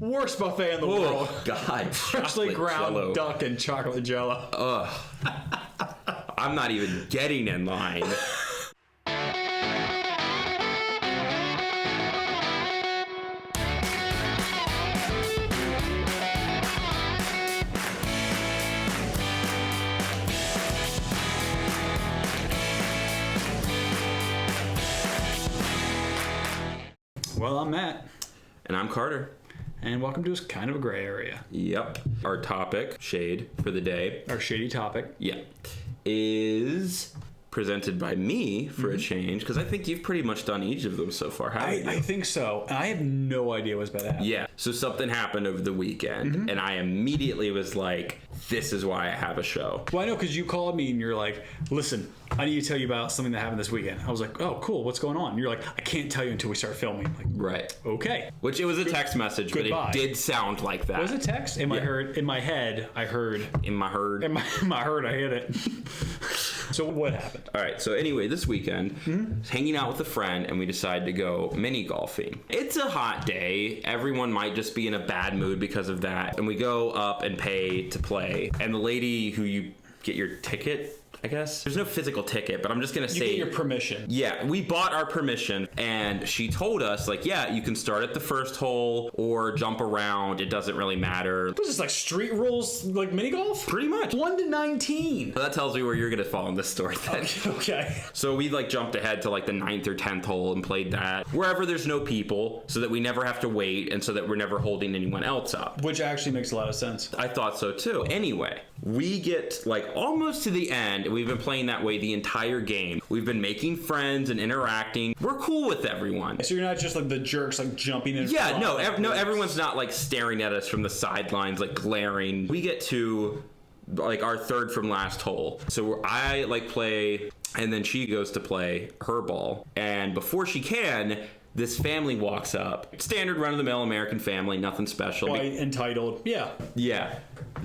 Worst buffet in the world. God. Freshly ground Jell-O. duck and chocolate jello. I'm not even getting in line. Well, I'm Matt. And I'm Carter. And welcome to this kind of a gray area. Yep. Our topic, shade for the day. Our shady topic. Yeah. Is presented by me for a change, because I think you've pretty much done each of them so far, haven't you? I think so. And I have no idea what's about to happen. Yeah. So something happened over the weekend, and I immediately was like, this is why I have a show. Well, I know, because you called me and you're like, listen, I need to tell you about something that happened this weekend. I was like, oh, cool. What's going on? And you're like, I can't tell you until we start filming. I'm like, Right. okay. Which it was a text message, Goodbye. but it did sound like that. Was it text? In my head, I heard. In my herd. In my heard, I hit it. So what happened? All right, so anyway, this weekend, hanging out with a friend, and we decided to go mini golfing. It's a hot day. Everyone might just be in a bad mood because of that. And we go up and pay to play. And the lady who you get your ticket, I guess. There's no physical ticket, but I'm just going to say... You get your permission. Yeah, we bought our permission, and she told us, like, yeah, you can start at the first hole or jump around. It doesn't really matter. What is this, like street rules, like mini golf? Pretty much. 1 to 19. So that tells me where you're going to fall in this story then. Okay. So we like jumped ahead to like the 9th or 10th hole and played that wherever there's no people, so that we never have to wait and so that we're never holding anyone else up. Which actually makes a lot of sense. I thought so too. Anyway, we get like almost to the end. We've been playing that way the entire game. We've been making friends and interacting. We're cool with everyone. So you're not just like the jerks like jumping in Yeah, front. no, everyone's not like staring at us from the sidelines like glaring. We get to like our third from last hole. So I like play, and then she goes to play her ball. And before she can, this family walks up. Standard run-of-the-mill American family, nothing special. White, entitled. Yeah. Yeah.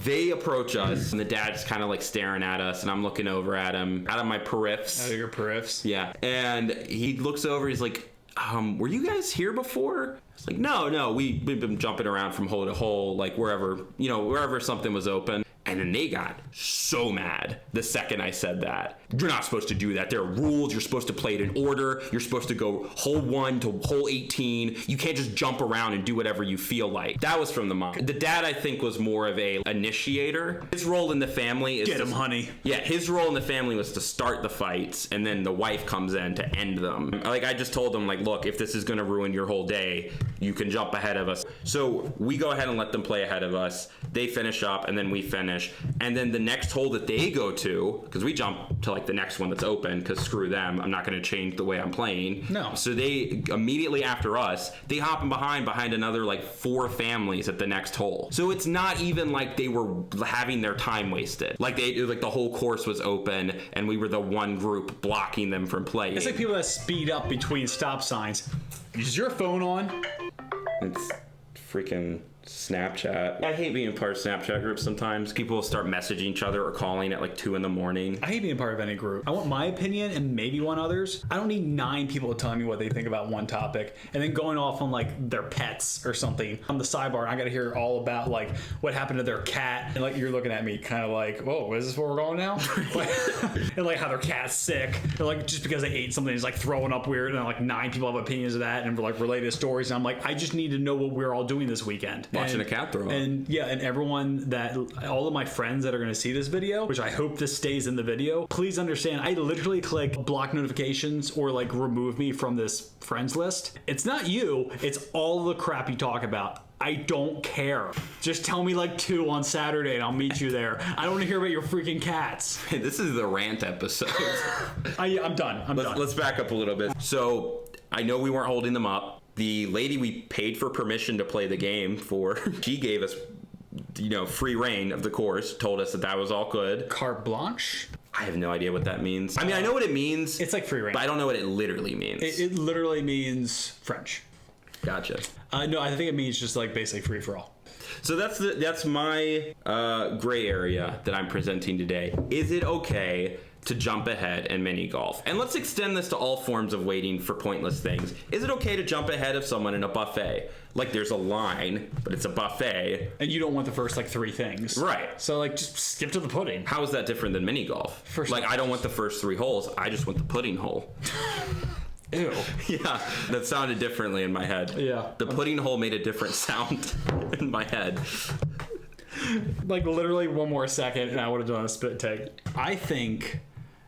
They approach us, and the dad's kind of like staring at us, and I'm looking over at him out of my periffs. Out of your periffs. Yeah. And he looks over, he's like, were you guys here before? It's like, no, we've been jumping around from hole to hole, like wherever something was open. And then they got so mad the second I said that. You're not supposed to do that. There are rules. You're supposed to play it in order. You're supposed to go hole 1 to hole 18. You can't just jump around and do whatever you feel like. That was from the mom. The dad, I think, was more of a initiator. His role in the family is... Get him, honey. Yeah, his role in the family was to start the fights, and then the wife comes in to end them. Like, I just told him, like, look, if this is going to ruin your whole day, you can jump ahead of us. So we go ahead and let them play ahead of us. They finish up, and then we finish. And then the next hole that they go to, because we jump to like the next one that's open, because screw them, I'm not going to change the way I'm playing. No. So they immediately after us, they hop in behind another like 4 families at the next hole. So it's not even like they were having their time wasted. Like the whole course was open, and we were the one group blocking them from playing. It's like people that speed up between stop signs. Is your phone on? It's freaking Snapchat. I hate being part of Snapchat groups sometimes. People will start messaging each other or calling at like 2 a.m. I hate being part of any group. I want my opinion and maybe one others. I don't need 9 people telling me what they think about one topic and then going off on like their pets or something on the sidebar. And I got to hear all about like what happened to their cat. And like you're looking at me kind of like, whoa, is this where we're going now? And like how their cat's sick. And like just because they ate something is like throwing up weird. And like 9 people have opinions of that and like related stories. And I'm like, I just need to know what we're all doing this weekend. Watching a cat throw up. And yeah, and everyone all of my friends that are going to see this video, which I hope this stays in the video, please understand, I literally click block notifications or like remove me from this friends list. It's not you, it's all the crap you talk about. I don't care. Just tell me like 2 on Saturday and I'll meet you there. I don't want to hear about your freaking cats. Hey, this is the rant episode. I'm done. Let's back up a little bit. So I know we weren't holding them up. The lady we paid for permission to play the game for, she gave us, free reign of the course, told us that was all good. Carte blanche? I have no idea what that means. I mean, I know what it means. It's like free reign. But I don't know what it literally means. It literally means French. Gotcha. No, I think it means just like basically free for all. So that's my gray area that I'm presenting today. Is it okay to jump ahead and mini golf. And let's extend this to all forms of waiting for pointless things. Is it okay to jump ahead of someone in a buffet? Like there's a line, but it's a buffet. And you don't want the first like 3 things. Right. So like just skip to the pudding. How is that different than mini golf? I don't want the first 3 holes. I just want the pudding hole. Ew. Yeah, that sounded differently in my head. Yeah. The pudding hole made a different sound in my head. Like literally one more second and I would have done a spit take. I think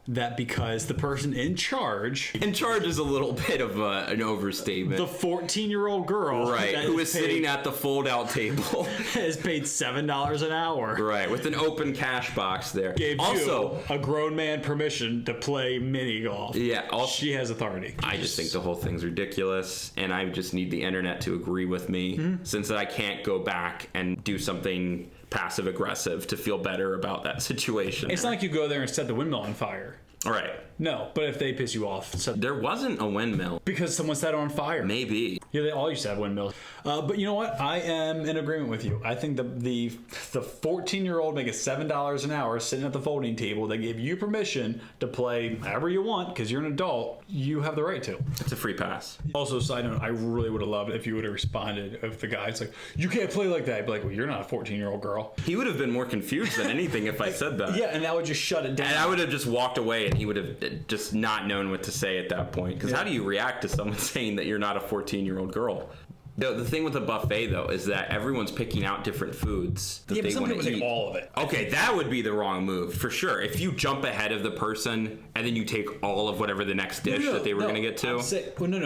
that because the person in charge is a little bit of an overstatement. The 14-year-old girl, right, who is sitting at the fold-out table, is paid $7 an hour. Right, with an open cash box there. Gave also you a grown man permission to play mini golf. Yeah, she has authority. I just think the whole thing's ridiculous, and I just need the internet to agree with me, since I can't go back and do something passive aggressive to feel better about that situation. It's not like you go there and set the windmill on fire. All right. No, but if they piss you off, there wasn't a windmill because someone set it on fire. Maybe. Yeah, they all used to have windmills. But you know what? I am in agreement with you. I think the 14-year-old making $7 an hour sitting at the folding table, they give you permission to play however you want because you're an adult. You have the right to. It's a free pass. Also, side note, I really would have loved it if you would have responded if the guy's like, you can't play like that. I'd be like, well, you're not a 14-year-old girl. He would have been more confused than anything if I said that. Yeah, and that would just shut it down. And I would have just walked away and he would have just not known what to say at that point. Because how do you react to someone saying that you're not a 14-year-old girl? The thing with a buffet, though, is that everyone's picking out different foods that they want to eat. All of it. Okay, that would be the wrong move, for sure. If you jump ahead of the person and then you take all of whatever the next dish that they were going to get to.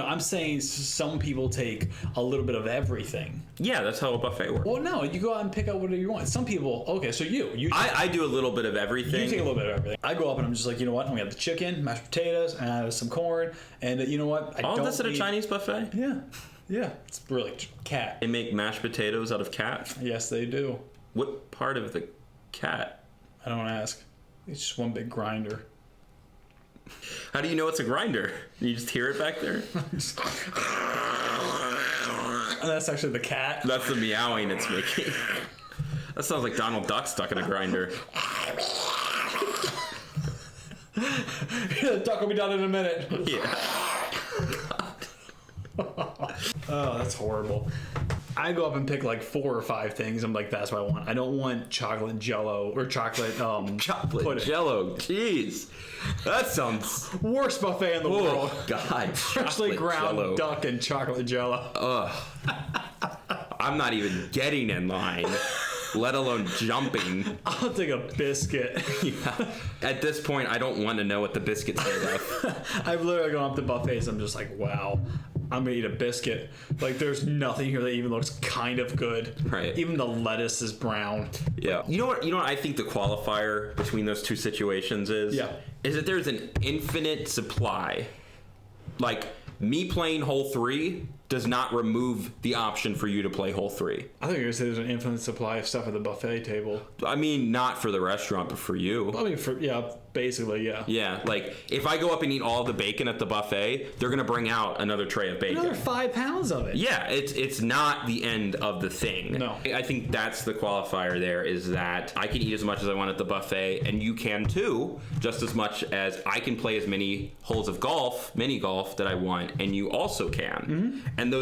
I'm saying some people take a little bit of everything. Yeah, that's how a buffet works. Well, no, you go out and pick out whatever you want. Some people, okay, so I do a little bit of everything. You take a little bit of everything. I go up and I'm just like, you know what? I'm going to have the chicken, mashed potatoes, and I have some corn, and you know what? All of this at a Chinese buffet? Yeah. Yeah, it's really cat. They make mashed potatoes out of cat? Yes, they do. What part of the cat? I don't ask. It's just one big grinder. How do you know it's a grinder? You just hear it back there? That's actually the cat. That's the meowing it's making. That sounds like Donald Duck stuck in a grinder. The duck will be done in a minute. Yeah. Oh, that's horrible. I go up and pick like 4 or 5 things. I'm like, that's what I want. I don't want chocolate jello or chocolate chocolate pudding. jello. Jeez, that sounds worst buffet in the world. God, freshly ground jello. Duck and chocolate jello. Ugh. I'm not even getting in line, let alone jumping. I'll take a biscuit. Yeah. At this point, I don't want to know what the biscuit's made of. I've literally gone up to buffets. I'm just like, wow. I'm gonna eat a biscuit. Like, there's nothing here that even looks kind of good. Right. Even the lettuce is brown. Yeah. You know what I think the qualifier between those two situations is? Yeah. Is that there's an infinite supply. Like, me playing hole 3 does not remove the option for you to play hole 3. I think you're gonna say there's an infinite supply of stuff at the buffet table. I mean, not for the restaurant, but for you. I mean, basically, yeah. Yeah, like, if I go up and eat all the bacon at the buffet, they're gonna bring out another tray of bacon. Another 5 pounds of it. Yeah, it's not the end of the thing. No. I think that's the qualifier there, is that I can eat as much as I want at the buffet, and you can too, just as much as I can play as many holes of mini golf that I want, and you also can. Mm-hmm. And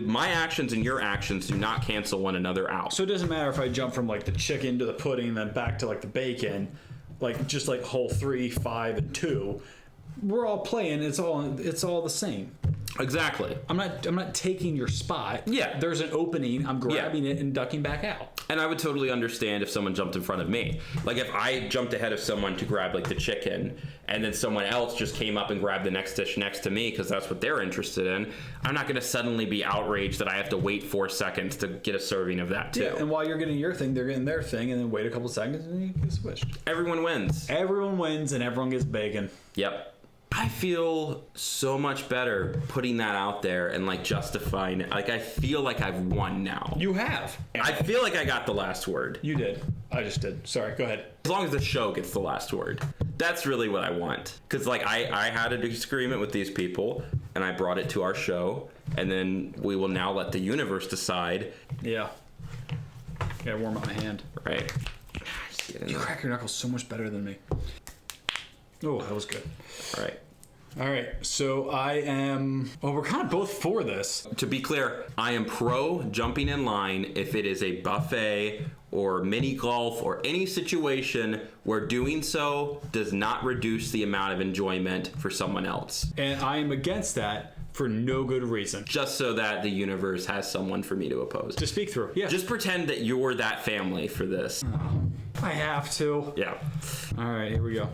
my actions and your actions do not cancel one another out. So it doesn't matter if I jump from like the chicken to the pudding, then back to like the bacon, like just like hole 3, 5, and 2. We're all playing. It's all the same. Exactly. I'm not taking your spot. Yeah. There's an opening. I'm grabbing it and ducking back out. And I would totally understand if someone jumped in front of me. Like, if I jumped ahead of someone to grab like the chicken, and then someone else just came up and grabbed the next dish next to me because that's what they're interested in, I'm not going to suddenly be outraged that I have to wait 4 seconds to get a serving of that too. Yeah, and while you're getting your thing, they're getting their thing, and then wait a couple seconds and you get switched. Everyone wins. Everyone wins, and everyone gets bacon. Yep. I feel so much better putting that out there and like justifying it. Like, I feel like I've won now. You have. I feel like I got the last word. You did. I just did. Sorry, go ahead. As long as the show gets the last word. That's really what I want. Because like I had a disagreement with these people and I brought it to our show, and then we will now let the universe decide. Yeah. Gotta warm up my hand. Right. You crack your knuckles so much better than me. Oh, that was good. All right. All right, so I am. Well, we're kind of both for this. To be clear, I am pro jumping in line if it is a buffet or mini golf or any situation where doing so does not reduce the amount of enjoyment for someone else. And I am against that for no good reason. Just so that the universe has someone for me to oppose. To speak through, yeah. Just pretend that you're that family for this. I have to. Yeah. All right, here we go.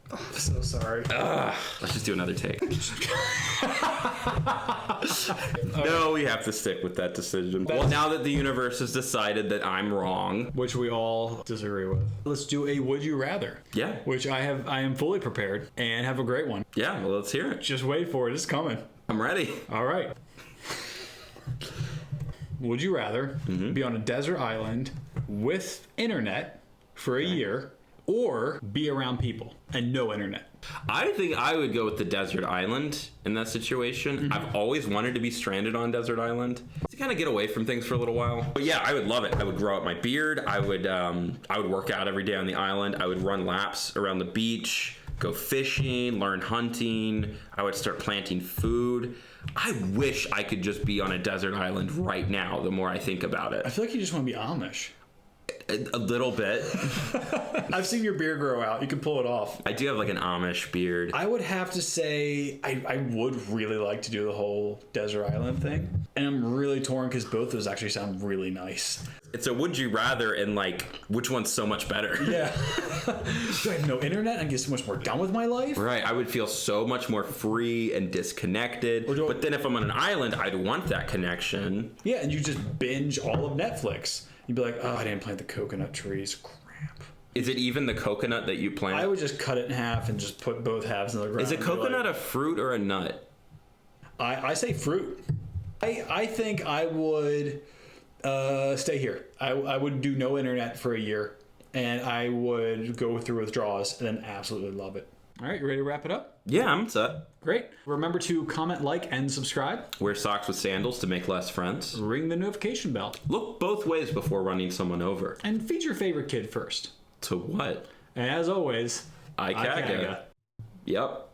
I'm so sorry. Let's just do another take. No, we have to stick with that decision. Well, now that the universe has decided that I'm wrong. Which we all disagree with. Let's do a would you rather. Yeah. Which I am fully prepared and have a great one. Yeah, well, let's hear it. Just wait for it. It's coming. I'm ready. All right. Would you rather be on a desert island with internet for a year or be around people and no internet? I think I would go with the desert island in that situation. I've always wanted to be stranded on a desert island to kind of get away from things for a little while. But yeah, I would love it. I would grow out my beard. I would work out every day on the island. I would run laps around the beach, go fishing, learn hunting. I would start planting food. I wish I could just be on a desert island right now, the more I think about I it. feel like you just want to be Amish. A little bit. I've seen your beard grow out. You can pull it off. I do have like an Amish beard. I would have to say I would really like to do the whole desert island thing. And I'm really torn because both those actually sound really nice. It's a would you rather and like which one's so much better. Yeah. Do I have no internet and get so much more done with my life? Right, I would feel so much more free and disconnected. But then if I'm on an island, I'd want that connection. Yeah, and you just binge all of Netflix. You'd be like, oh, I didn't plant the coconut trees. Crap. Is it even the coconut that you plant? I would just cut it in half and just put both halves in the ground. Is a coconut a fruit or a nut? I say fruit. I think I would stay here. I would do no internet for a year, and I would go through withdrawals and then absolutely love it. All right, you ready to wrap it up? Yeah, I'm set. Great. Remember to comment, like, and subscribe. Wear socks with sandals to make less friends. Ring the notification bell. Look both ways before running someone over. And feed your favorite kid first. To what? And as always, IKAGA. Yep.